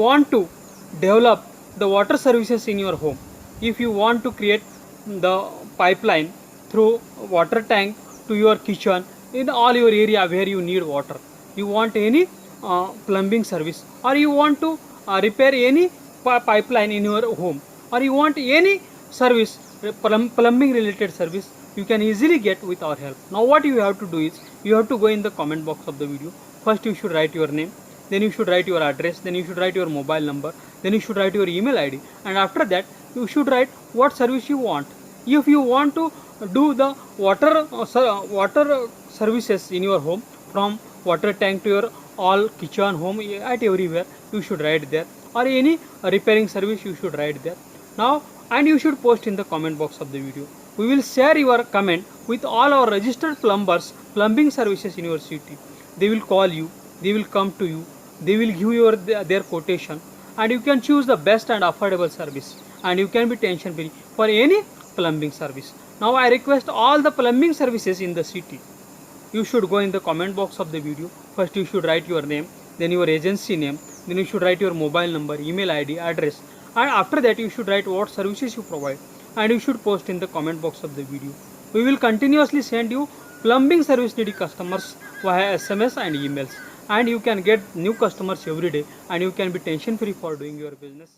want to develop the water services in your home, if you want to create the pipeline through water tank to your kitchen in all your area where you need water, you want any plumbing service, or you want to repair any pipeline in your home, or you want any service, plumbing related service, you can easily get with our help. Now what you have to do is, you have to go in the comment box of the video. First you should write your name, then you should write your address, then you should write your mobile number, then you should write your email ID, and after that you should write what service you want. If you want to do the water services in your home, from water tank to your all kitchen, home, at everywhere, you should write there, or any repairing service you should write there. Now, and you should post in the comment box of the video. We will share your comment with all our registered plumbers, plumbing services in your city. They will call you, they will come to you, they will give you their quotation, and you can choose the best and affordable service, and you can be tension free for any plumbing service. Now I request all the plumbing services in the city, you should go in the comment box of the video. First you should write your name, then your agency name, then you should write your mobile number, email ID, address, and after that you should write what services you provide, and you should post in the comment box of the video. We will continuously send you plumbing service needy customers via SMS and emails, and you can get new customers every day, and you can be tension free for doing your business.